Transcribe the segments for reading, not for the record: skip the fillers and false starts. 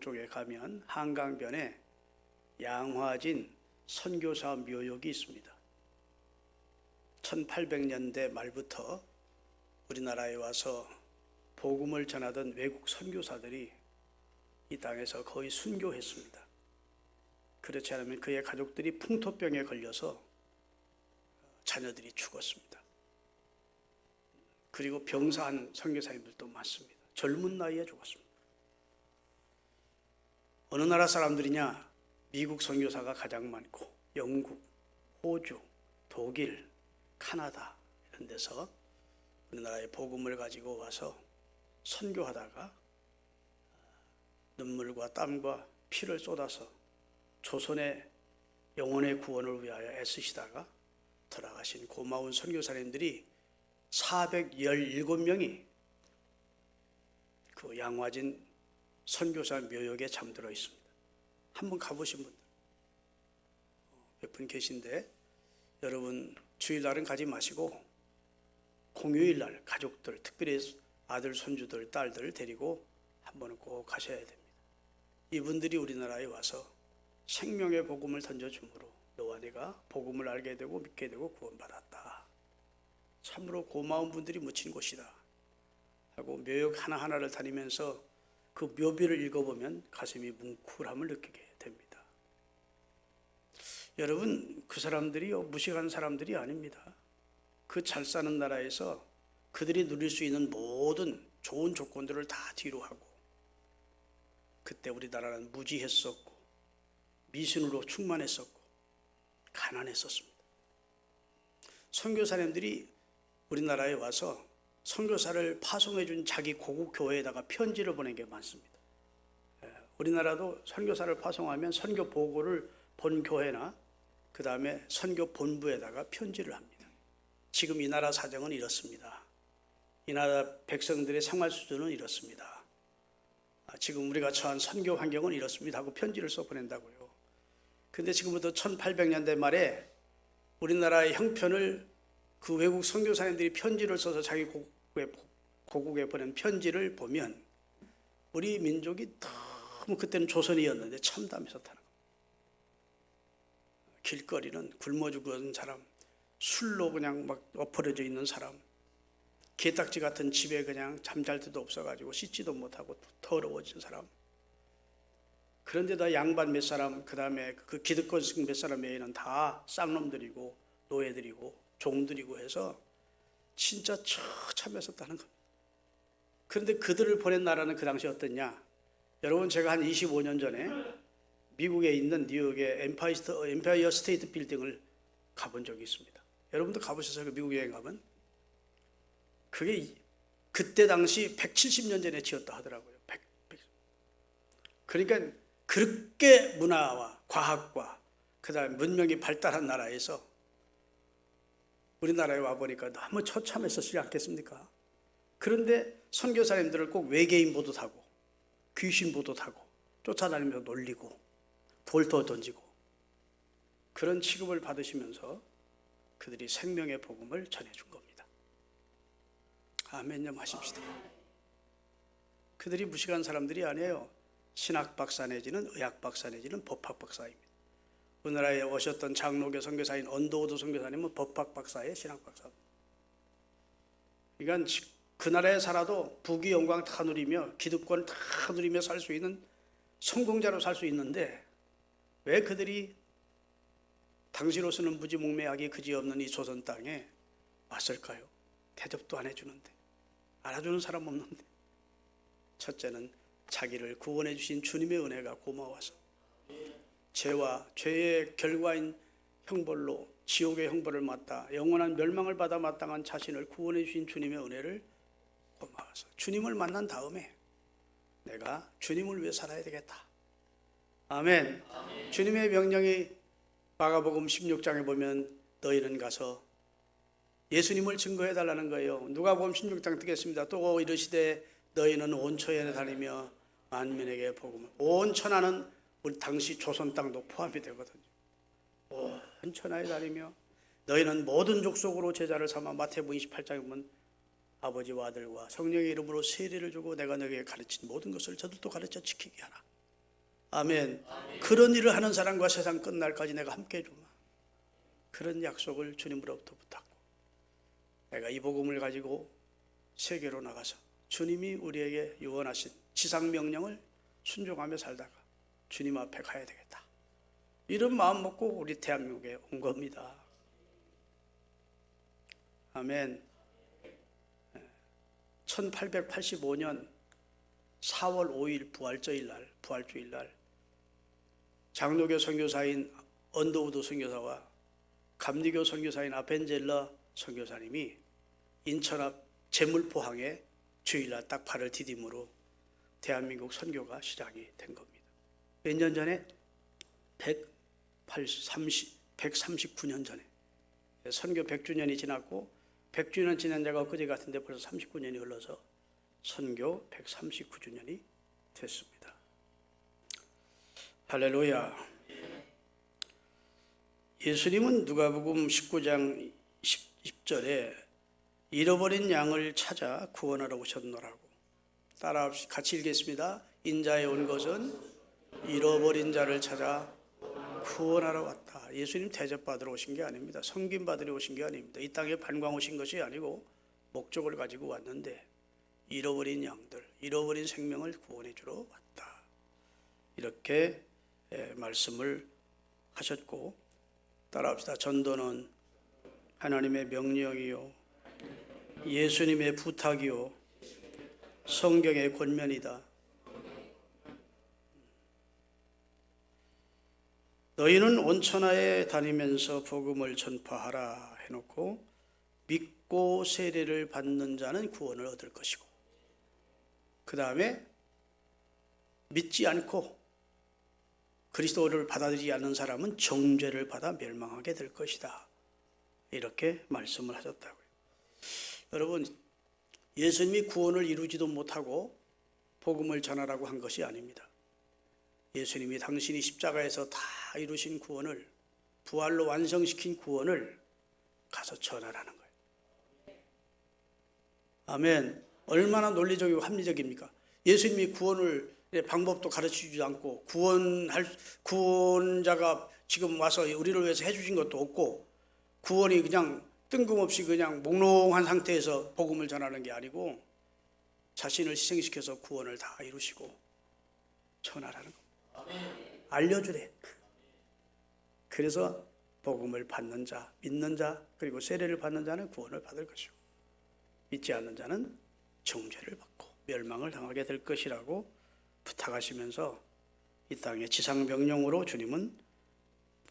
쪽에 가면 한강변에 양화진 선교사 묘역이 있습니다. 1800년대 말부터 우리나라에 와서 복음을 전하던 외국 선교사들이 이 땅에서 거의 순교했습니다. 그렇지 않으면 그의 가족들이 풍토병에 걸려서 자녀들이 죽었습니다. 그리고 병사한 선교사님들도 많습니다. 젊은 나이에 죽었습니다. 어느 나라 사람들이냐? 미국 선교사가 가장 많고 영국, 호주, 독일, 카나다 이런 데서 우리나라의 복음을 가지고 와서 선교하다가 눈물과 땀과 피를 쏟아서 조선의 영혼의 구원을 위하여 애쓰시다가 돌아가신 고마운 선교사님들이 417명이 그 양화진 선교사 묘역에 잠들어 있습니다. 한번 가보신 분들 몇 분 계신데, 여러분 주일날은 가지 마시고 공휴일날 가족들, 특별히 아들, 손주들, 딸들을 데리고 한번은 꼭 가셔야 됩니다. 이분들이 우리나라에 와서 생명의 복음을 던져주므로 너와 내가 복음을 알게 되고 믿게 되고 구원받았다. 참으로 고마운 분들이 묻힌 곳이다 하고 묘역 하나하나를 다니면서 그 묘비를 읽어보면 가슴이 뭉클함을 느끼게 됩니다. 여러분, 그 사람들이요 무식한 사람들이 아닙니다. 그 잘 사는 나라에서 그들이 누릴 수 있는 모든 좋은 조건들을 다 뒤로 하고, 그때 우리나라는 무지했었고 미신으로 충만했었고 가난했었습니다. 선교사님들이 우리나라에 와서 선교사를 파송해 준 자기 고국 교회에다가 편지를 보낸 게 많습니다. 우리나라도 선교사를 파송하면 선교 보고를 본 교회나 그 다음에 선교 본부에다가 편지를 합니다. 지금 이 나라 사정은 이렇습니다. 이 나라 백성들의 생활 수준은 이렇습니다. 지금 우리가 처한 선교 환경은 이렇습니다 하고 편지를 써 보낸다고요. 근데 지금부터 1800년대 말에 우리나라의 형편을 그 외국 선교사님들이 편지를 써서 자기 고국에 보낸 편지를 보면 우리 민족이 너무, 그때는 조선이었는데 참담해서 타는 겁니다. 길거리는 굶어 죽은 사람, 술로 그냥 막 엎어려져 있는 사람, 게딱지 같은 집에 그냥 잠잘 데도 없어가지고 씻지도 못하고 더러워진 사람, 그런데다 양반 몇 사람, 그 다음에 그 기득권 몇 사람 외에는 다 쌍놈들이고 노예들이고 종들이고 해서 진짜 처참했었다는 겁니다. 그런데 그들을 보낸 나라는 그 당시 어땠냐? 여러분, 제가 한 25년 전에 미국에 있는 뉴욕의 엠파이어 스테이트 빌딩을 가본 적이 있습니다. 여러분도 가보셨어요? 그 미국 여행 가면? 그게 그때 당시 170년 전에 지었다 하더라고요. 그러니까 그렇게 문화와 과학과 그 다음에 문명이 발달한 나라에서 우리나라에 와보니까 너무 처참했었지 않겠습니까? 그런데 선교사님들을 꼭 외계인 보듯하고 귀신 보듯하고 쫓아다니면서 놀리고 돌도 던지고 그런 취급을 받으시면서 그들이 생명의 복음을 전해준 겁니다. 아멘요 하십시다. 그들이 무식한 사람들이 아니에요. 신학 박사 내지는 의학 박사 내지는 법학 박사입니다. 우리나라에 오셨던 장로교 선교사인 언더우드 선교사님은 법학 박사의 신학 박사. 그러니까 그 나라에 살아도 부귀 영광 다 누리며 기득권 다 누리며 살 수 있는 성공자로 살 수 있는데, 왜 그들이 당시로서는 무지몽매하기 그지없는 이 조선 땅에 왔을까요? 대접도 안 해주는데, 알아주는 사람 없는데. 첫째는 자기를 구원해 주신 주님의 은혜가 고마워서 죄와 죄의 결과인 형벌로 지옥의 형벌을 맞다 영원한 멸망을 받아 마땅한 자신을 구원해 주신 주님의 은혜를 고마워서 주님을 만난 다음에 내가 주님을 위해 살아야 되겠다. 아멘. 아멘. 주님의 명령이 마가복음 16장에 보면 너희는 가서 예수님을 증거해 달라는 거예요. 누가복음 16장 듣겠습니다. 또 이르시되 너희는 온 천하에 다니며 만민에게 복음을. 온 천하는 우리 당시 조선 땅도 포함이 되거든요. 온 천하에 다니며 너희는 모든 족속으로 제자를 삼아. 마태복음 28장에 보면 아버지와 아들과 성령의 이름으로 세례를 주고 내가 너희에게 가르친 모든 것을 저들도 가르쳐 지키게 하라. 아멘. 그런 일을 하는 사람과 세상 끝날까지 내가 함께 해주마. 그런 약속을 주님으로부터 붙잡고 내가 이 복음을 가지고 세계로 나가서 주님이 우리에게 유언하신 지상명령을 순종하며 살다가 주님 앞에 가야 되겠다. 이런 마음 먹고 우리 대한민국에 온 겁니다. 아멘. 1885년 4월 5일 부활주일날 장로교 선교사인 언더우드 선교사와 감리교 선교사인 아펜젤러 선교사님이 인천 앞 제물포항에 주일날 딱 발을 디딤으로 대한민국 선교가 시작이 된 겁니다. 몇 년 전에 139년 전에 선교 100주년이 지났고 100주년 지난 자가 엊그제 같은데 벌써 39년이 흘러서 선교 139주년이 됐습니다. 할렐루야. 예수님은 누가복음 19장 10절에 잃어버린 양을 찾아 구원하러 오셨노라고. 따라 같이 읽겠습니다. 인자에 온 것은 잃어버린 자를 찾아 구원하러 왔다. 예수님 대접받으러 오신 게 아닙니다. 섬김받으러 오신 게 아닙니다. 이 땅에 관광 오신 것이 아니고 목적을 가지고 왔는데 잃어버린 양들, 잃어버린 생명을 구원해 주러 왔다. 이렇게 말씀을 하셨고, 따라합시다. 전도는 하나님의 명령이요 예수님의 부탁이요 성경의 권면이다. 너희는 온 천하에 다니면서 복음을 전파하라 해놓고 믿고 세례를 받는 자는 구원을 얻을 것이고, 그 다음에 믿지 않고 그리스도를 받아들이지 않는 사람은 정죄를 받아 멸망하게 될 것이다. 이렇게 말씀을 하셨다고요. 여러분, 예수님이 구원을 이루지도 못하고 복음을 전하라고 한 것이 아닙니다. 예수님이 당신이 십자가에서 다 이루신 구원을, 부활로 완성시킨 구원을 가서 전하라는 거예요. 아멘. 얼마나 논리적이고 합리적입니까? 예수님이 구원을 방법도 가르치지 않고 구원자가 지금 와서 우리를 위해서 해주신 것도 없고, 구원이 그냥 뜬금없이 그냥 몽롱한 상태에서 복음을 전하는 게 아니고 자신을 희생시켜서 구원을 다 이루시고 전하라는 겁니다. 알려주래. 그래서 복음을 받는 자, 믿는 자, 그리고 세례를 받는 자는 구원을 받을 것이고 믿지 않는 자는 정죄를 받고 멸망을 당하게 될 것이라고 부탁하시면서 이 땅의 지상명령으로 주님은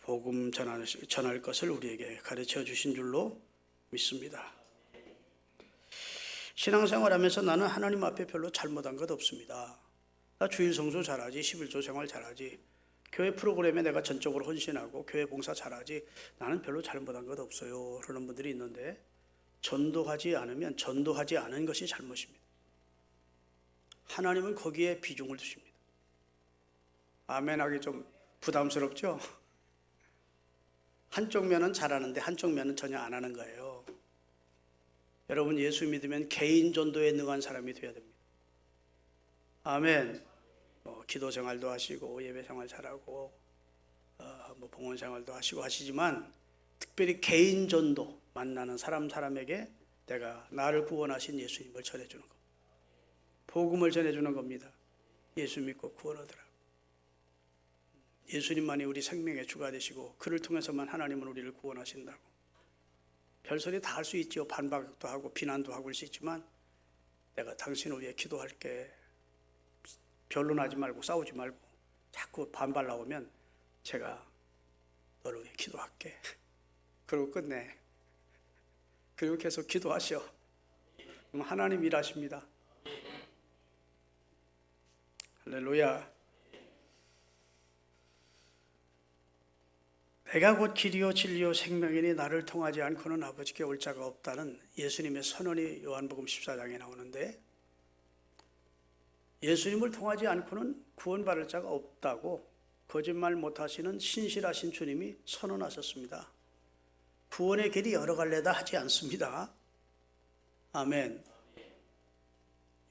복음 전할 것을 우리에게 가르쳐 주신 줄로 믿습니다. 신앙생활하면서 나는 하나님 앞에 별로 잘못한 것 없습니다. 나 주일 성수 잘하지, 11조 생활 잘하지, 교회 프로그램에 내가 전적으로 헌신하고 교회 봉사 잘하지, 나는 별로 잘못한 것 없어요 그러는 분들이 있는데, 전도하지 않으면 전도하지 않은 것이 잘못입니다. 하나님은 거기에 비중을 두십니다. 아멘하기 좀 부담스럽죠? 한쪽 면은 잘하는데 한쪽 면은 전혀 안 하는 거예요. 여러분, 예수 믿으면 개인 전도에 능한 사람이 되어야 됩니다. 아멘. 기도 생활도 하시고 예배 생활 잘하고 봉헌 생활도 하시고 하시지만, 특별히 개인 전도, 만나는 사람에게 내가 나를 구원하신 예수님을 전해주는 겁니다. 복음을 전해주는 겁니다. 예수 믿고 구원 얻으라. 예수님만이 우리 생명의 주가 되시고 그를 통해서만 하나님은 우리를 구원하신다고. 별소리 다 할 수 있죠. 반박도 하고 비난도 하고 할 수 있지만, 내가 당신을 위해 기도할게, 변론하지 말고 싸우지 말고 자꾸 반발 나오면 제가 너를 위해 기도할게. 그리고 끝내. 그리고 계속 기도하셔. 그럼 하나님 일하십니다. 할렐루야. 내가 곧 길이요 진리요 생명이니 나를 통하지 않고는 아버지께 올 자가 없다는 예수님의 선언이 요한복음 14장에 나오는데, 예수님을 통하지 않고는 구원받을 자가 없다고 거짓말 못하시는 신실하신 주님이 선언하셨습니다. 구원의 길이 여러 갈래다 하지 않습니다. 아멘.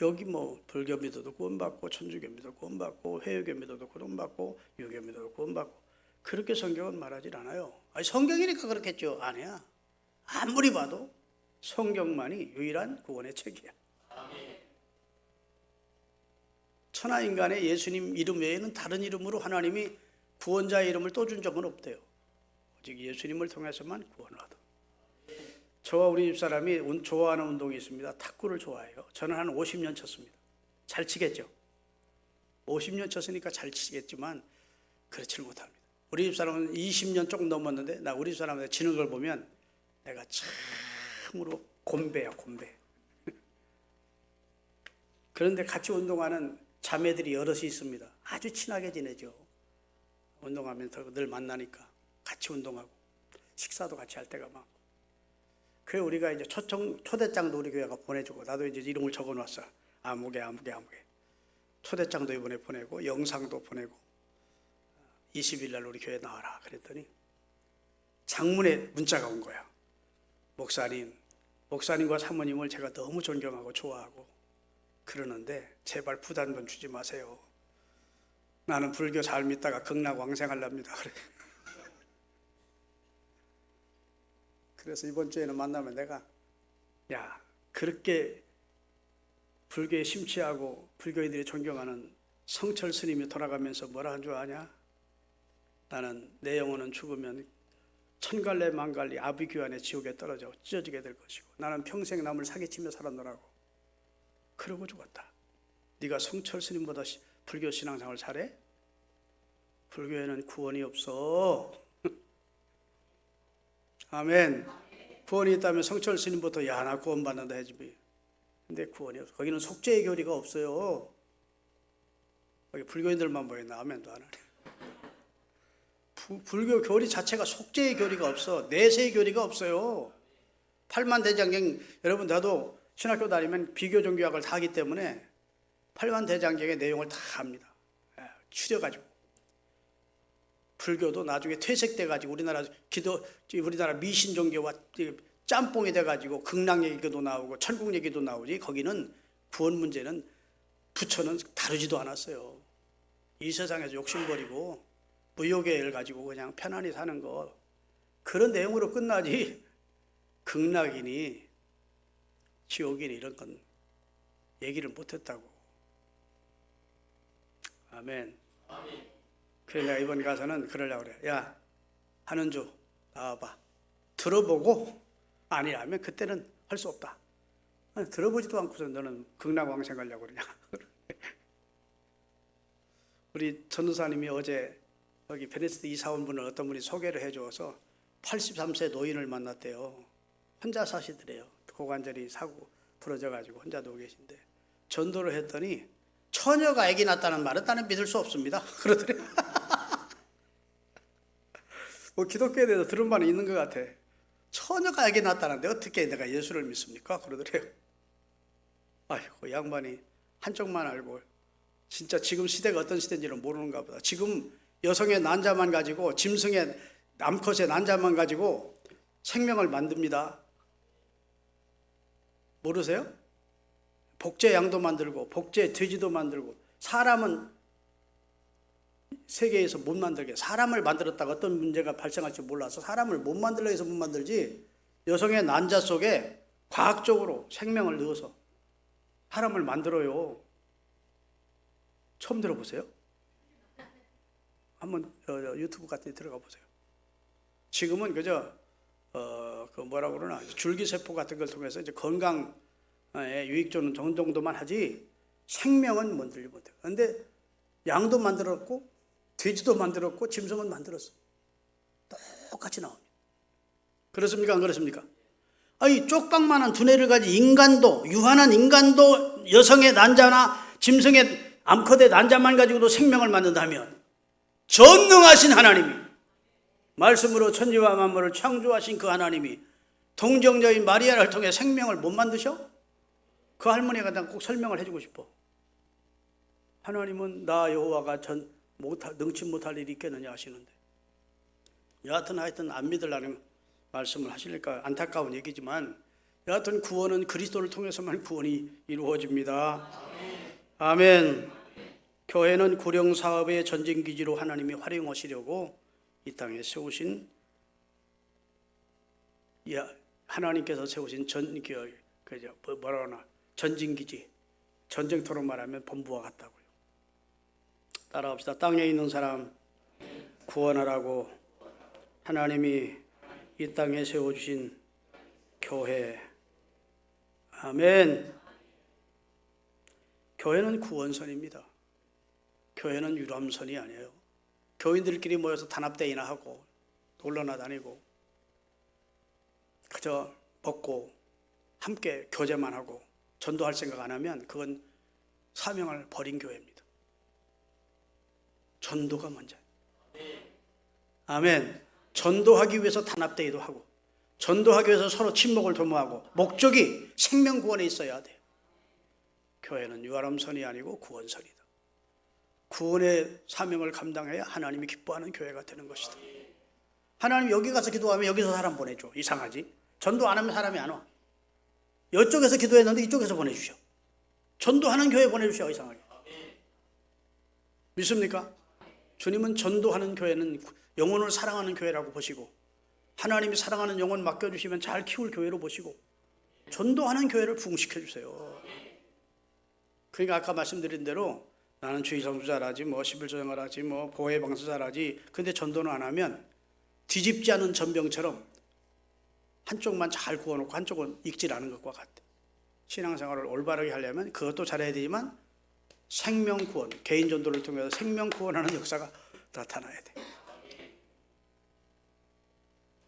여기 뭐 불교 믿어도 구원받고 천주교 믿어도 구원받고 회유교 믿어도 구원받고 유교 믿어도 구원받고 그렇게 성경은 말하지 않아요. 아니 성경이니까 그렇겠죠. 아니야. 아무리 봐도 성경만이 유일한 구원의 책이야. 천하인간의 예수님 이름 외에는 다른 이름으로 하나님이 구원자의 이름을 또 준 적은 없대요. 오직 예수님을 통해서만 구원을 하다. 저와 우리 집사람이 좋아하는 운동이 있습니다. 탁구를 좋아해요. 저는 한 50년 쳤습니다. 잘 치겠죠. 50년 쳤으니까 잘 치겠지만 그렇지를 못합니다. 우리 집사람은 20년 조금 넘었는데 나 우리 집사람한테 치는 걸 보면 내가 참으로 곤배야 곤배. 그런데 같이 운동하는 자매들이 여럿이 있습니다. 아주 친하게 지내죠. 운동하면서 늘 만나니까 같이 운동하고 식사도 같이 할 때가 많고. 그래 우리가 이제 초대장도 우리 교회가 보내주고 나도 이제 이름을 적어놨어. 아무개. 초대장도 이번에 보내고 영상도 보내고 20일 날 우리 교회 나와라 그랬더니 장문에 문자가 온 거야. 목사님과 사모님을 제가 너무 존경하고 좋아하고 그러는데 제발 부담 좀 주지 마세요. 나는 불교 잘 믿다가 극락왕생하렵니다. 그래. 그래서 이번 주에는 만나면 내가 야 그렇게 불교에 심취하고 불교인들이 존경하는 성철 스님이 돌아가면서 뭐라 한 줄 아냐? 나는 내 영혼은 죽으면 천갈래 만갈리 아비규환의 지옥에 떨어져 찢어지게 될 것이고 나는 평생 남을 사기치며 살았노라고 그러고 죽었다. 네가 성철 스님보다 불교 신앙생활 잘해? 불교에는 구원이 없어. 아멘. 구원이 있다면 성철 스님부터 야 나 구원 받는다 해지. 근데 구원이 없어. 거기는 속죄의 교리가 없어요. 거기 불교인들만 모였나 아멘도 안 하네. 불교 교리 자체가 속죄의 교리가 없어. 내세의 교리가 없어요. 팔만대장경 여러분 나도 신학교 다니면 비교 종교학을 다 하기 때문에 팔만대장경의 내용을 다 합니다. 추려가지고 불교도 나중에 퇴색돼가지고 우리나라 미신 종교와 짬뽕이 돼가지고 극락 얘기도 나오고 천국 얘기도 나오지 거기는 구원 문제는 부처는 다루지도 않았어요. 이 세상에서 욕심버리고 무효계를 가지고 그냥 편안히 사는 거 그런 내용으로 끝나지 극락이니 지옥이니 이런 건 얘기를 못했다고. 아멘. 그러니까 이번 가서는 그러려고 그래. 야 한은주 나와봐. 들어보고 아니라면 그때는 할 수 없다. 아니, 들어보지도 않고서 너는 극락왕생 가려고 그러냐. 우리 전도사님이 어제 여기 베네스트 이사 온 분을 어떤 분이 소개를 해줘서 83세 노인을 만났대요. 혼자 사시더래요. 고관절이 사고 부러져가지고 혼자 누워 계신데 전도를 했더니 처녀가 아기 낳았다는 말은 나는 믿을 수 없습니다. 그러더래요. 뭐 기독교에 대해서 들은 바는 있는 것 같아. 처녀가 아기 낳았다는데 어떻게 내가 예수를 믿습니까? 그러더래요. 아이고 양반이 한쪽만 알고 진짜 지금 시대가 어떤 시대인지는 모르는가 보다. 지금 여성의 난자만 가지고 짐승의 암컷의 난자만 가지고 생명을 만듭니다. 모르세요? 복제 양도 만들고 복제 돼지도 만들고 사람은 세계에서 못 만들게 사람을 만들었다가 어떤 문제가 발생할지 몰라서 사람을 못 만들려 해서 못 만들지 여성의 난자 속에 과학적으로 생명을 넣어서 사람을 만들어요. 처음 들어보세요? 한번 유튜브 같은 데 들어가 보세요. 지금은 그저 그 뭐라고 그러나 줄기세포 같은 걸 통해서 이제 건강에 유익 주는 정도만 하지 생명은 만들지 못해. 그런데 양도 만들었고 돼지도 만들었고 짐승은 만들었어. 똑같이 나옵니다. 그렇습니까? 안 그렇습니까? 아니 쪽방만한 두뇌를 가진 인간도 유한한 인간도 여성의 난자나 짐승의 암컷의 난자만 가지고도 생명을 만든다면 전능하신 하나님이 말씀으로 천지와 만물을 창조하신 그 하나님이 동정녀인 마리아를 통해 생명을 못 만드셔? 그 할머니가 난 꼭 설명을 해주고 싶어. 하나님은 나 여호와가 능치 못할 일이 있겠느냐 하시는데 여하튼 하여튼 안 믿으려는 말씀을 하시니까 안타까운 얘기지만 여하튼 구원은 그리스도를 통해서만 구원이 이루어집니다. 아멘. 교회는 구령사업의 전쟁기지로 하나님이 활용하시려고 이 땅에 세우신, 하나님께서 세우신 전진기지, 전쟁터로 말하면 본부와 같다고요. 따라합시다. 땅에 있는 사람 구원하라고 하나님이 이 땅에 세워주신 교회. 아멘. 교회는 구원선입니다. 교회는 유람선이 아니에요. 교인들끼리 모여서 단합대회나 하고 놀러나 다니고 그저 먹고 함께 교제만 하고 전도할 생각 안 하면 그건 사명을 버린 교회입니다. 전도가 먼저예요. 아멘. 전도하기 위해서 단합대회도 하고 전도하기 위해서 서로 친목을 도모하고 목적이 생명구원에 있어야 돼요. 교회는 유아람선이 아니고 구원선이다. 구원의 사명을 감당해야 하나님이 기뻐하는 교회가 되는 것이다. 하나님 여기 가서 기도하면 여기서 사람 보내줘. 이상하지? 전도 안 하면 사람이 안 와. 이쪽에서 기도했는데 이쪽에서 보내주셔. 전도하는 교회 보내주셔. 이상하게. 믿습니까? 주님은 전도하는 교회는 영혼을 사랑하는 교회라고 보시고 하나님이 사랑하는 영혼 맡겨주시면 잘 키울 교회로 보시고 전도하는 교회를 부흥시켜 주세요. 그러니까 아까 말씀드린 대로 나는 주의성수 잘하지, 11조정을 하지, 보혜방수 잘하지, 근데 전도는 안 하면 뒤집지 않은 전병처럼 한쪽만 잘 구워놓고 한쪽은 익질 않은 것과 같아. 신앙생활을 올바르게 하려면 그것도 잘해야 되지만 생명구원, 개인 전도를 통해서 생명구원하는 역사가 나타나야 돼.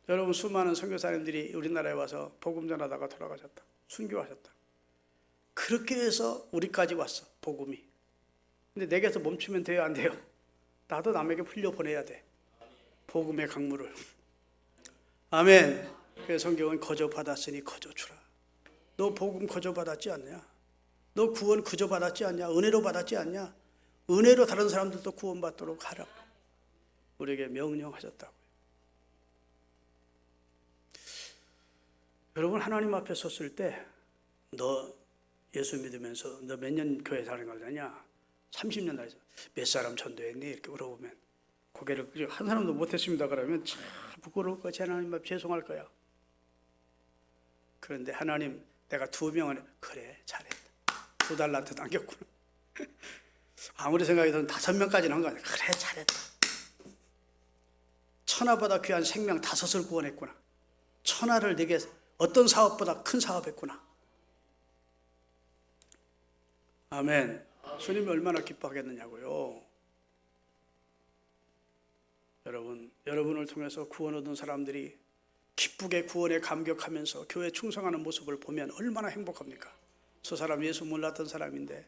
여러분, 수많은 선교사님들이 우리나라에 와서 복음 전하다가 돌아가셨다. 순교하셨다. 그렇게 해서 우리까지 왔어, 복음이. 근데 내게서 멈추면 돼요, 안 돼요? 나도 남에게 흘려보내야 돼, 복음의 강물을. 아멘. 그래서 성경은 거저 받았으니 거저 주라. 너 복음 거저 받았지 않냐? 너 구원 그저 받았지 않냐? 은혜로 받았지 않냐? 은혜로 다른 사람들도 구원받도록 하라고 우리에게 명령하셨다고요. 여러분, 하나님 앞에 섰을 때 너 예수 믿으면서 너 몇 년 교회 다닌 거냐? 30년 다녔어. 몇 사람 전도했니? 이렇게 물어보면 고개를 한 사람도 못했습니다. 그러면 참 부끄러울 거지. 하나님 앞에 죄송할 거야. 그런데 하나님, 내가 2명을, 그래 잘했다. 2달란트 남겼구나. 아무리 생각해도 5명까지는 한 거 아니야. 그래 잘했다. 천하보다 귀한 생명 5을 구원했구나. 천하를 내게 어떤 사업보다 큰 사업했구나. 아멘. 주님이 얼마나 기뻐하겠느냐고요. 여러분을 통해서 구원 얻은 사람들이 기쁘게 구원에 감격하면서 교회에 충성하는 모습을 보면 얼마나 행복합니까? 저 사람 예수 몰랐던 사람인데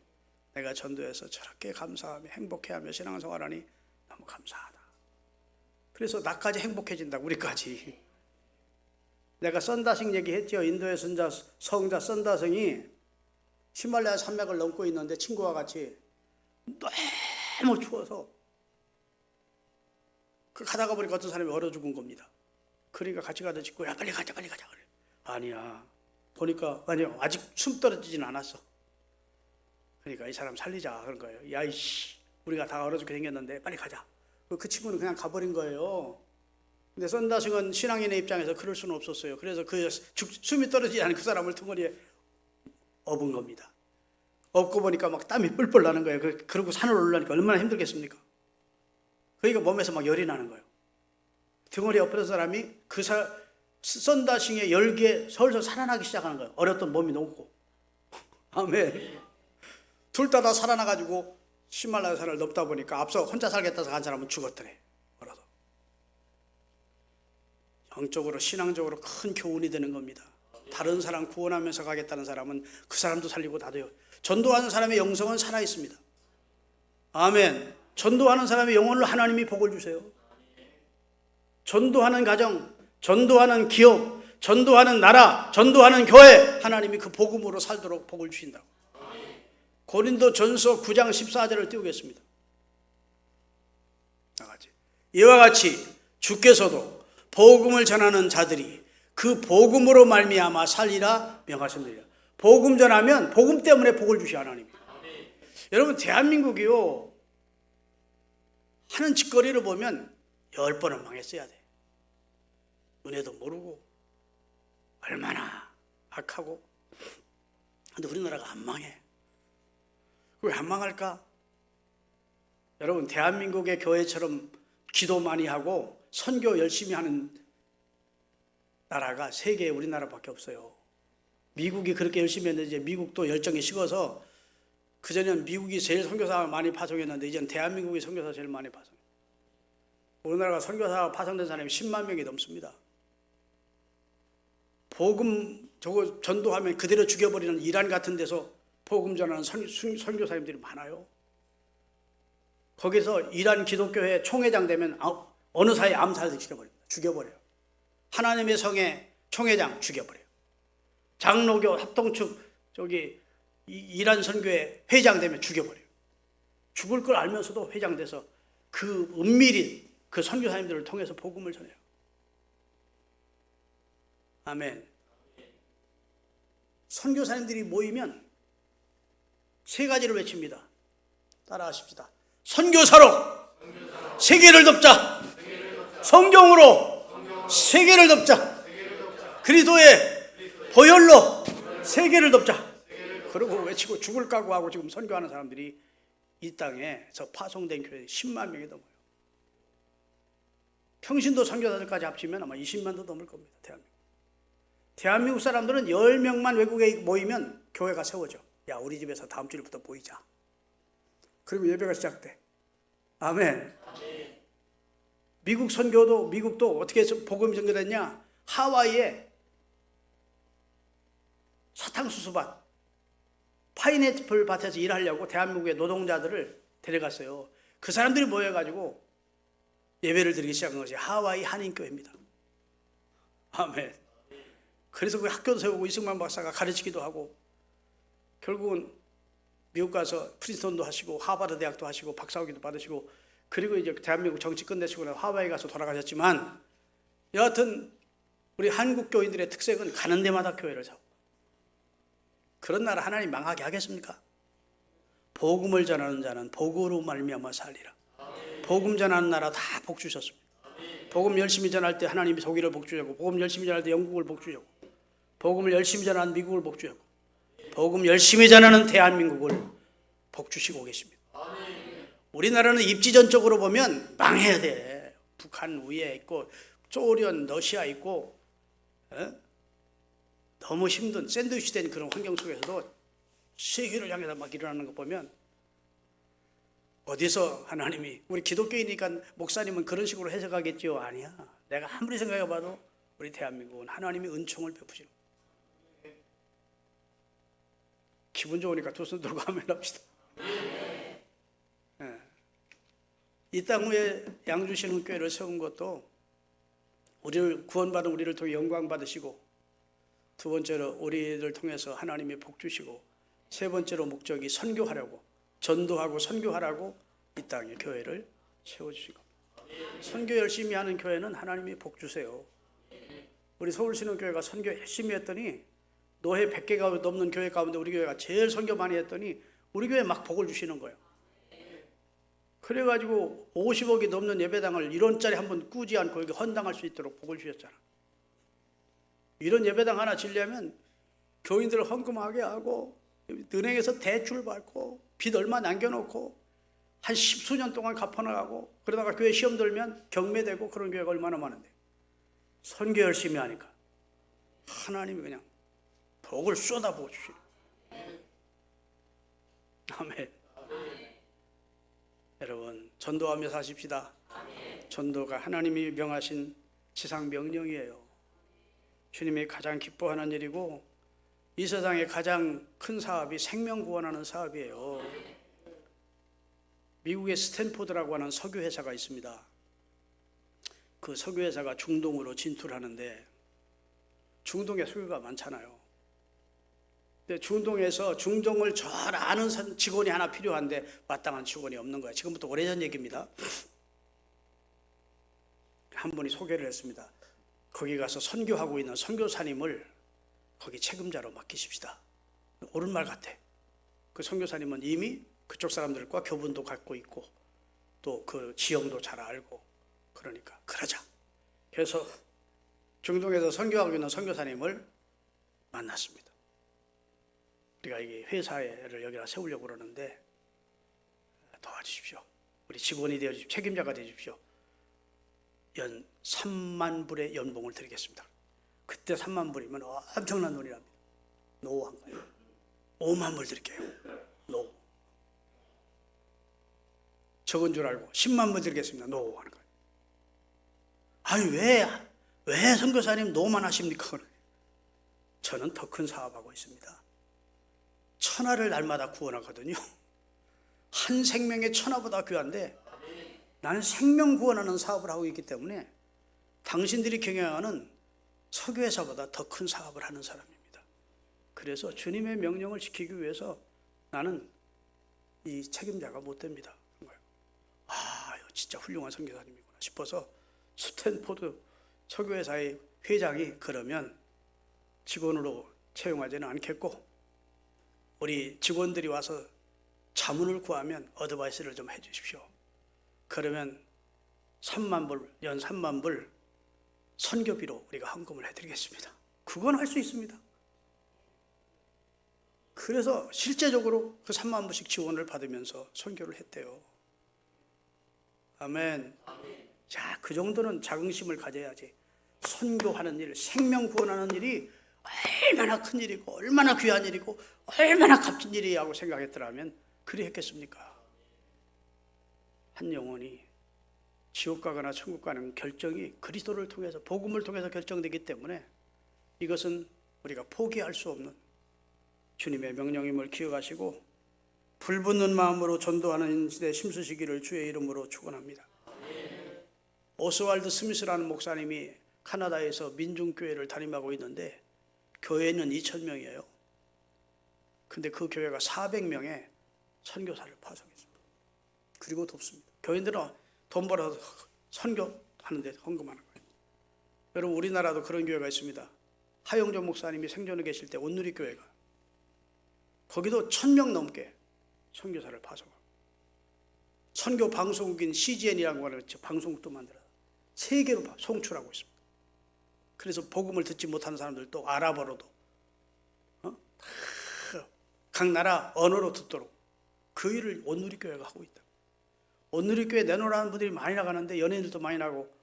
내가 전도해서 저렇게 감사하며 행복해하며 신앙생활하니 너무 감사하다. 그래서 나까지 행복해진다. 우리까지. 내가 썬다싱 얘기했죠. 인도의 성자 썬다싱이 히말라야 산맥을 넘고 있는데 친구와 같이 너무 추워서 가다가 보니까 어떤 사람이 얼어 죽은 겁니다. 그러니까 같이 가다 친구, 야 빨리 가자 빨리 가자. 그래. 아니야. 보니까 아니요, 아직 숨 떨어지진 않았어. 그러니까 이 사람 살리자 그런 거예요. 야 이씨, 우리가 다 얼어 죽게 생겼는데 빨리 가자. 그 친구는 그냥 가버린 거예요. 근데 썬다싱은 신앙인의 입장에서 그럴 수는 없었어요. 그래서 그 숨이 떨어지지 않은 그 사람을 덩어리에 업은 겁니다. 업고 보니까 막 땀이 뿔뿔 나는 거예요. 그러고 산을 올라가니까 얼마나 힘들겠습니까? 그러니까 몸에서 막 열이 나는 거예요. 등어리에 엎어진 사람이 썬다싱의 열기에 서울서 살아나기 시작하는 거예요. 어렸던 몸이 녹고. 아멘. 둘 다 살아나가지고 히말라야 산을 넘다 보니까 앞서 혼자 살겠다 해서 간 사람은 죽었더래. 얼어서. 영적으로 신앙적으로 큰 교훈이 되는 겁니다. 다른 사람 구원하면서 가겠다는 사람은 그 사람도 살리고 나도요. 전도하는 사람의 영성은 살아있습니다. 아멘. 전도하는 사람의 영혼을 하나님이 복을 주세요. 전도하는 가정, 전도하는 기업, 전도하는 나라, 전도하는 교회, 하나님이 그 복음으로 살도록 복을 주신다고. 고린도전서 9장 14절을 띄우겠습니다. 이와 같이 주께서도 복음을 전하는 자들이 그 복음으로 말미암아 살리라 명하셨느니라. 복음 전하면 복음 때문에 복을 주시 하나님이. 여러분 대한민국이요 하는 짓거리를 보면 10번은 망했어야 돼. 은혜도 모르고 얼마나 악하고. 근데 우리나라가 안 망해. 왜 안 망할까? 여러분 대한민국의 교회처럼 기도 많이 하고 선교 열심히 하는 나라가 세계에 우리나라밖에 없어요. 미국이 그렇게 열심히 했는데 이제 미국도 열정이 식어서 그전에는 미국이 제일 선교사 많이 파송했는데 이제는 대한민국이 선교사 제일 많이 파송. 우리나라가 선교사 파송된 사람이 10만 명이 넘습니다. 복음 저거 전도하면 그대로 죽여버리는 이란 같은 데서 복음 전하는 선교사님들이 많아요. 거기서 이란 기독교회 총회장 되면 어느 사이에 암살시켜버립니다. 죽여버려요. 하나님의 성의 총회장 죽여버려요. 장로교 합동측 저기 이란 선교회 회장 되면 죽여버려요. 죽을 걸 알면서도 회장돼서 그 은밀히 그 선교사님들을 통해서 복음을 전해요. 아멘. 선교사님들이 모이면 세 가지를 외칩니다. 따라하십시다. 선교사로 세계를 덮자. 성경으로 세계를 덮자. 그리스도의 보혈로 세계를 덮자. 그러고 외치고 죽을 각오하고 지금 선교하는 사람들이 이 땅에서 파송된 교회 10만 명이 넘어요. 평신도 선교사들까지 합치면 아마 20만도 넘을 겁니다. 대한민국 사람들은 10명만 외국에 모이면 교회가 세워져. 야, 우리 집에서 다음 주일부터 모이자. 그리고 예배가 시작돼. 아멘. 미국 선교도 미국도 어떻게 해서 복음이 전개됐냐? 하와이에 사탕수수밭 파인애플 밭에서 일하려고 대한민국의 노동자들을 데려갔어요. 그 사람들이 모여가지고 예배를 드리기 시작한 것이 하와이 한인교회입니다. 아멘. 그래서 그 학교도 세우고 이승만 박사가 가르치기도 하고 결국은 미국 가서 프린스턴도 하시고 하버드 대학도 하시고 박사학위도 받으시고 그리고 이제 대한민국 정치 끝내시고 하와이 가서 돌아가셨지만 여하튼 우리 한국 교인들의 특색은 가는 데마다 교회를 세우고 그런 나라 하나님 망하게 하겠습니까? 복음을 전하는 자는 복으로 말미암아 살리라. 복음 전하는 나라 다 복 주셨습니다. 복음 열심히 전할 때 하나님이 독일을 복 주셨고 복음 열심히 전할 때 영국을 복 주셨고 복음을 열심히 전하는 미국을 복 주셨고 복음 열심히 전하는 대한민국을 복 주시고 계십니다. 우리나라는 입지전적으로 보면 망해야 돼. 북한 위에 있고 소련, 러시아 있고 너무 힘든 샌드위치 된 그런 환경 속에서도 세계를 향해서 막 일어나는 거 보면 어디서 하나님이 우리 기독교이니까 목사님은 그런 식으로 해석하겠죠? 아니야. 내가 아무리 생각해봐도 우리 대한민국은 하나님이 은총을 베푸시는 거예요. 기분 좋으니까 두 손 들고 아멘 합시다. 이 땅 위에 양주시는 교회를 세운 것도 우리를 구원받은 우리를 통해 영광 받으시고 두 번째로 우리를 통해서 하나님이 복 주시고 세 번째로 목적이 선교하려고 전도하고 선교하라고 이 땅에 교회를 세워주신 겁니다. 선교 열심히 하는 교회는 하나님이 복 주세요. 우리 서울신흥교회가 선교 열심히 했더니 노회 100개가 넘는 교회 가운데 우리 교회가 제일 선교 많이 했더니 우리 교회에 막 복을 주시는 거예요. 그래가지고 50억이 넘는 예배당을 1원짜리 한번 꾸지 않고 여기 헌당할 수 있도록 복을 주셨잖아. 이런 예배당 하나 지려면 교인들을 헌금하게 하고 은행에서 대출 받고 빚 얼마 남겨놓고 한 10수년 동안 갚아나가고 그러다가 교회 시험 들면 경매되고 그런 교회가 얼마나 많은데 선교 열심히 하니까 하나님이 그냥 복을 쏟아부어 주시는. 아멘. 여러분 전도하며 사십시다. 전도가 하나님이 명하신 지상 명령이에요. 주님이 가장 기뻐하는 일이고 이 세상의 가장 큰 사업이 생명 구원하는 사업이에요. 미국의 스탠포드라고 하는 석유회사가 있습니다. 그 석유회사가 중동으로 진출을 하는데 중동에 석유가 많잖아요. 근데 중동에서 중동을 잘 아는 직원이 하나 필요한데 마땅한 직원이 없는 거야. 지금부터 오래전 얘기입니다. 한 분이 소개를 했습니다. 거기 가서 선교하고 있는 선교사님을 거기 책임자로 맡기십시다. 옳은 말 같아. 그 선교사님은 이미 그쪽 사람들과 교분도 갖고 있고 또 그 지형도 잘 알고, 그러니까 그러자. 그래서 중동에서 선교하고 있는 선교사님을 만났습니다. 우리가 이 회사를 여기다 세우려고 그러는데 도와주십시오. 우리 직원이 되어 주십시오. 책임자가 되어 주십시오. 연 3만 불의 연봉을 드리겠습니다. 그때 3만 불이면 엄청난 돈이랍니다. 노한 거예요. 5만 불 드릴게요. 노. 적은 줄 알고 10만 불 드리겠습니다. 노 하는 거예요. 아니 왜 선교사님 노만 하십니까? 저는 더 큰 사업하고 있습니다. 천하를 날마다 구원하거든요. 한 생명의 천하보다 귀한데 나는 생명 구원하는 사업을 하고 있기 때문에 당신들이 경영하는 석유회사보다 더 큰 사업을 하는 사람입니다. 그래서 주님의 명령을 지키기 위해서 나는 이 책임자가 못 됩니다. 아, 진짜 훌륭한 선교사님이구나 싶어서 스탠포드 석유회사의 회장이 그러면 직원으로 채용하지는 않겠고 우리 직원들이 와서 자문을 구하면 어드바이스를 좀 해주십시오. 그러면 3만 불, 연 3만 불 선교비로 우리가 헌금을 해드리겠습니다. 그건 할 수 있습니다. 그래서 실제적으로 그 3만 불씩 지원을 받으면서 선교를 했대요. 아멘. 자, 그 정도는 자긍심을 가져야지. 선교하는 일, 생명 구원하는 일이 얼마나 큰 일이고 얼마나 귀한 일이고 얼마나 값진 일이라고 생각했더라면 그리 했겠습니까? 한 영혼이 지옥 가거나 천국 가는 결정이 그리스도를 통해서, 복음을 통해서 결정되기 때문에 이것은 우리가 포기할 수 없는 주님의 명령임을 기억하시고 불붙는 마음으로 전도하는 시대 힘쓰시기를 주의 이름으로 축원합니다. 오스왈드 스미스라는 목사님이 카나다에서 민중교회를 담임하고 있는데 교회는 2,000명이에요. 근데 그 교회가 400명의 선교사를 파송했습니다. 그리고 돕습니다. 교인들은 돈 벌어서 선교하는데 헌금하는 거예요. 여러분, 우리나라도 그런 교회가 있습니다. 하영조 목사님이 생존해 계실 때 온누리교회가 거기도 1,000명 넘게 선교사를 파송하고 선교 방송국인 CGN이라고 하는 방송국도 만들어서 세계로 송출하고 있습니다. 그래서 복음을 듣지 못하는 사람들도 아랍어로도 각 나라 언어로 듣도록 그 일을 온누리교회가 하고 있다. 온누리교회 내놓으라는 분들이 많이 나가는데 연예인들도 많이 나고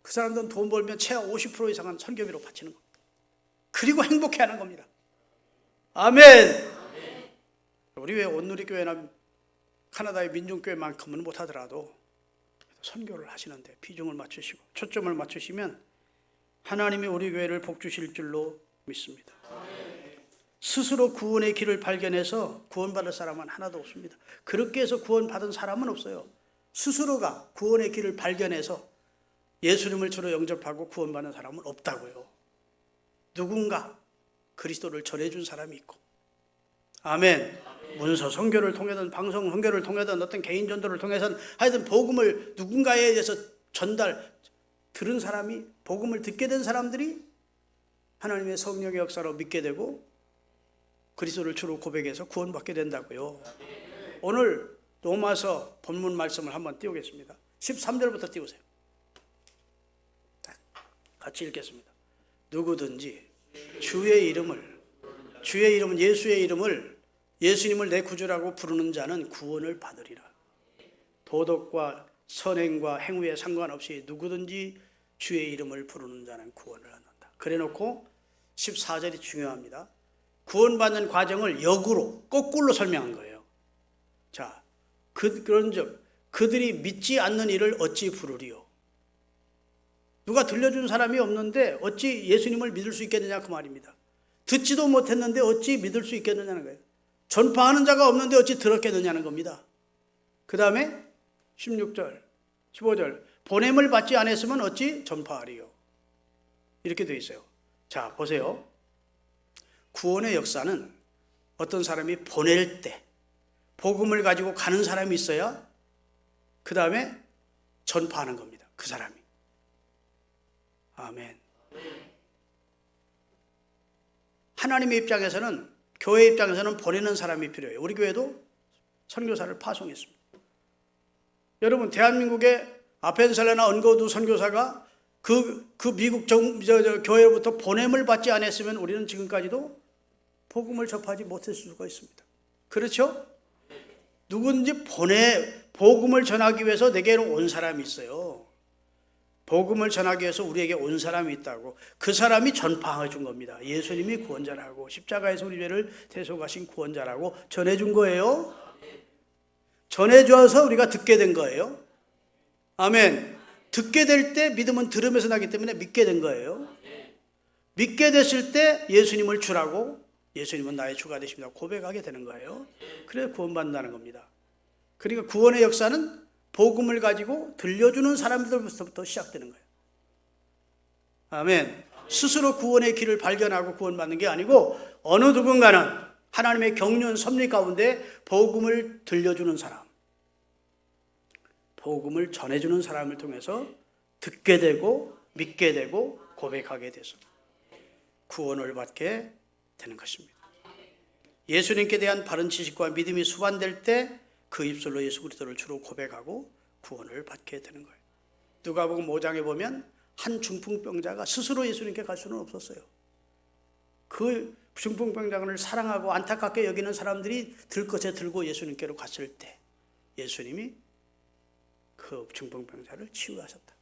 그 사람들은 돈 벌면 최하 50% 이상은 선교비로 바치는 겁니다. 그리고 행복해하는 겁니다. 아멘. 우리 왜 온누리교회나 카나다의 민중교회만큼은 못하더라도 선교를 하시는데 비중을 맞추시고 초점을 맞추시면 하나님이 우리 교회를 복주실 줄로 믿습니다. 스스로 구원의 길을 발견해서 구원받을 사람은 하나도 없습니다. 그렇게 해서 구원받은 사람은 없어요. 스스로가 구원의 길을 발견해서 예수님을 주로 영접하고 구원받는 사람은 없다고요. 누군가 그리스도를 전해준 사람이 있고, 아멘. 문서 선교를 통해서든 방송 선교를 통해서든 어떤 개인 전도를 통해서든 하여튼 복음을 누군가에 의해서 들은 사람이, 복음을 듣게 된 사람들이 하나님의 성령의 역사로 믿게 되고 그리스도를 주로 고백해서 구원받게 된다고요. 오늘 로마서 본문 말씀을 한번 띄우겠습니다. 13절부터 띄우세요. 같이 읽겠습니다. 누구든지 주의 이름은 예수의 이름을, 예수님을 내 구주라고 부르는 자는 구원을 받으리라. 도덕과 선행과 행위에 상관없이 누구든지 주의 이름을 부르는 자는 구원을 얻는다. 그래놓고 14절이 중요합니다. 구원받는 과정을 역으로, 거꾸로 설명한 거예요. 자, 그런즉 그들이 믿지 않는 이를 어찌 부르리요? 누가 들려준 사람이 없는데 어찌 예수님을 믿을 수 있겠느냐 그 말입니다. 듣지도 못했는데 어찌 믿을 수 있겠느냐는 거예요. 전파하는 자가 없는데 어찌 들었겠느냐는 겁니다. 그 다음에 16절, 15절, 보냄을 받지 않았으면 어찌 전파하리요? 이렇게 되어 있어요. 자, 보세요. 구원의 역사는 어떤 사람이 보낼 때 복음을 가지고 가는 사람이 있어야 그 다음에 전파하는 겁니다. 그 사람이. 아멘. 하나님의 입장에서는, 교회 입장에서는 보내는 사람이 필요해요. 우리 교회도 선교사를 파송했습니다. 여러분, 대한민국의 아펜셀러나 언거두 선교사가 그 미국 교회로부터 보냄을 받지 않았으면 우리는 지금까지도 복음을 접하지 못했을 수가 있습니다. 그렇죠? 누군지 복음을 전하기 위해서 내게로 온 사람이 있어요. 복음을 전하기 위해서 우리에게 온 사람이 있다고. 그 사람이 전파해 준 겁니다. 예수님이 구원자라고, 십자가에서 우리 죄를 대속하신 구원자라고 전해준 거예요. 전해줘서 우리가 듣게 된 거예요. 아멘. 듣게 될 때 믿음은 들으면서 나기 때문에 믿게 된 거예요. 믿게 됐을 때 예수님을 주라고, 예수님은 나의 주가 되십니다 고백하게 되는 거예요. 그래서 구원받는다는 겁니다. 그러니까 구원의 역사는 복음을 가지고 들려주는 사람들부터 시작되는 거예요. 아멘. 스스로 구원의 길을 발견하고 구원받는 게 아니고 어느 누군가는 하나님의 경륜 섭리 가운데 복음을 들려주는 사람, 복음을 전해주는 사람을 통해서 듣게 되고 믿게 되고 고백하게 돼서 구원을 받게 되는 것입니다. 예수님께 대한 바른 지식과 믿음이 수반될 때 그 입술로 예수 그리스도를 주로 고백하고 구원을 받게 되는 거예요. 누가복음 5장에 보면 한 중풍병자가 스스로 예수님께 갈 수는 없었어요. 그 중풍병자를 사랑하고 안타깝게 여기는 사람들이 들것에 들고 예수님께로 갔을 때 예수님이 그 중풍병자를 치유하셨다.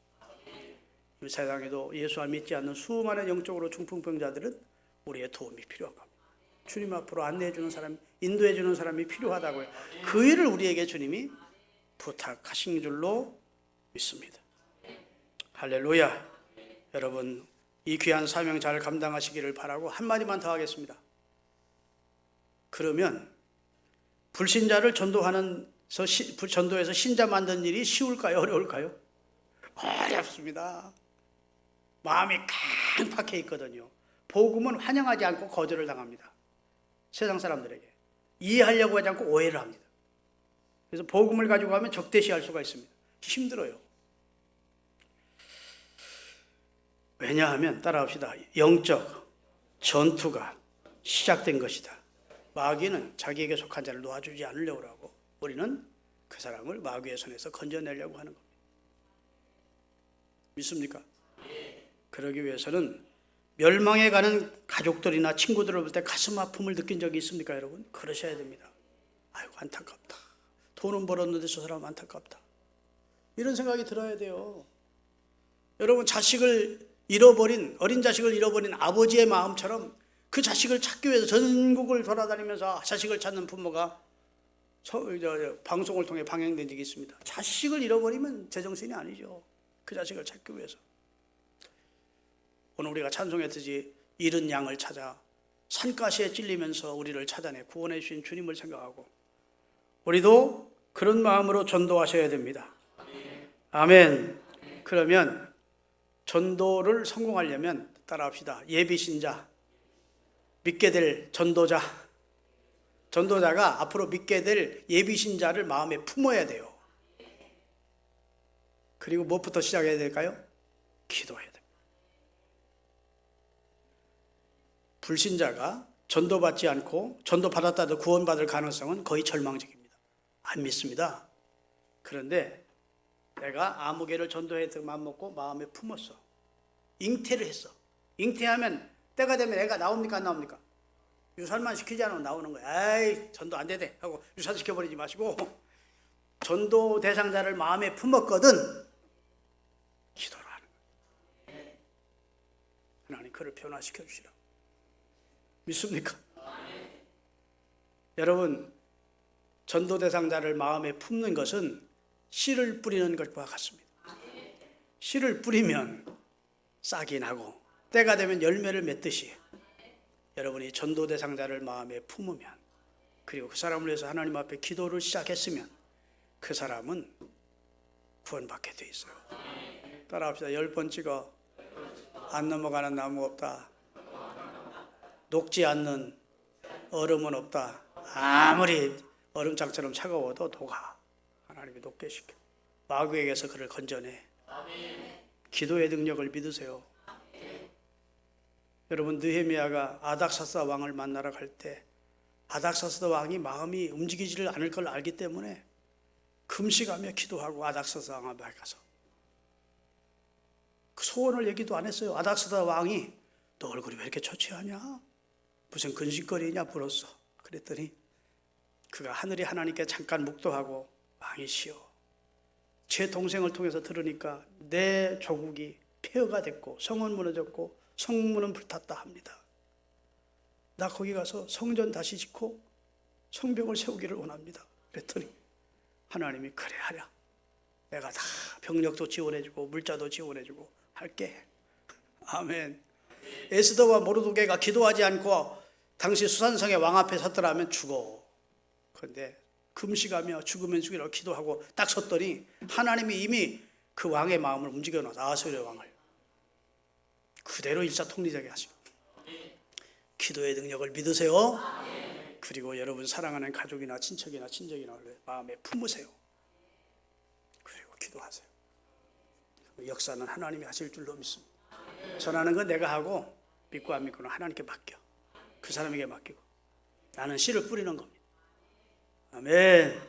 이 세상에도 예수와 믿지 않는 수많은 영적으로 중풍병자들은 우리의 도움이 필요한 겁니다. 주님 앞으로 안내해주는 사람, 인도해주는 사람이 필요하다고요. 그 일을 우리에게 주님이 부탁하신 줄로 믿습니다. 할렐루야. 여러분, 이 귀한 사명 잘 감당하시기를 바라고 한마디만 더 하겠습니다. 그러면 불신자를 전도해서 신자 만드는 일이 쉬울까요? 어려울까요? 어렵습니다. 마음이 강팍해 있거든요. 복음은 환영하지 않고 거절을 당합니다. 세상 사람들에게 이해하려고 하지 않고 오해를 합니다. 그래서 복음을 가지고 가면 적대시할 수가 있습니다. 힘들어요. 왜냐하면 따라합시다. 영적 전투가 시작된 것이다. 마귀는 자기에게 속한 자를 놓아주지 않으려고 하고 우리는 그 사람을 마귀의 손에서 건져내려고 하는 겁니다. 믿습니까? 그러기 위해서는 멸망해 가는 가족들이나 친구들을 볼 때 가슴 아픔을 느낀 적이 있습니까, 여러분? 그러셔야 됩니다. 아이고, 안타깝다. 돈은 벌었는데 저 사람 안타깝다. 이런 생각이 들어야 돼요. 여러분, 어린 자식을 잃어버린 아버지의 마음처럼 그 자식을 찾기 위해서 전국을 돌아다니면서 자식을 찾는 부모가 방송을 통해 방영된 적이 있습니다. 자식을 잃어버리면 제정신이 아니죠. 그 자식을 찾기 위해서. 오늘 우리가 찬송했듯이 잃은 양을 찾아 산가시에 찔리면서 우리를 찾아내 구원해 주신 주님을 생각하고 우리도 그런 마음으로 전도하셔야 됩니다. 아멘. 그러면 전도를 성공하려면 따라합시다. 예비신자, 믿게 될 전도자가 앞으로 믿게 될 예비신자를 마음에 품어야 돼요. 그리고 무엇부터 시작해야 될까요? 기도해야 돼요. 불신자가 전도받지 않고 전도받았다도 구원받을 가능성은 거의 절망적입니다. 안 믿습니다. 그런데 내가 아무개를 전도해서 마음먹고 마음에 품었어. 잉태를 했어. 잉태하면 때가 되면 애가 나옵니까 안 나옵니까? 유산만 시키지 않으면 나오는 거야. 에이, 전도 안 되대 하고 유산시켜버리지 마시고 전도 대상자를 마음에 품었거든 기도를 하는 거예요. 하나님 그를 변화시켜 주시라. 믿습니까? 여러분, 전도 대상자를 마음에 품는 것은 씨를 뿌리는 것과 같습니다. 씨를 뿌리면 싹이 나고 때가 되면 열매를 맺듯이 여러분이 전도 대상자를 마음에 품으면 그리고 그 사람을 위해서 하나님 앞에 기도를 시작했으면 그 사람은 구원받게 돼 있어요. 따라합시다. 10번 찍어. 안 넘어가는 나무 없다. 녹지 않는 얼음은 없다. 아무리 얼음장처럼 차가워도 녹아. 하나님이 녹게 시켜. 마귀에게서 그를 건져내. 기도의 능력을 믿으세요. 여러분, 느헤미야가 아닥사스다 왕을 만나러 갈 때 아닥사스다 왕이 마음이 움직이지를 않을 걸 알기 때문에 금식하며 기도하고 아닥사스다 왕 앞에 가서 그 소원을 얘기도 안 했어요. 아닥사스다 왕이 너 얼굴이 왜 이렇게 초췌하냐? 무슨 근심거리냐 물었어. 그랬더니 그가 하늘이 하나님께 잠깐 묵도하고 왕이시여, 제 동생을 통해서 들으니까 내 조국이 폐허가 됐고 성은 무너졌고 성문은 불탔다 합니다. 나 거기 가서 성전 다시 짓고 성벽을 세우기를 원합니다. 그랬더니 하나님이 그래 하랴, 내가 다 병력도 지원해주고 물자도 지원해주고 할게. 아멘. 에스더와 모르드게가 기도하지 않고 당시 수산성의 왕 앞에 섰더라면 죽어. 그런데 금식하며 죽으면 죽이라고 기도하고 딱 섰더니 하나님이 이미 그 왕의 마음을 움직여놔서 아하수에로의 왕을 그대로 일사통리하게 하시고, 기도의 능력을 믿으세요. 그리고 여러분 사랑하는 가족이나 친척이나 친정이나 마음에 품으세요. 그리고 기도하세요. 역사는 하나님이 하실 줄로 믿습니다. 전하는 건 내가 하고 믿고 안 믿고는 하나님께 맡겨. 그 사람에게 맡기고 나는 씨를 뿌리는 겁니다. 아멘.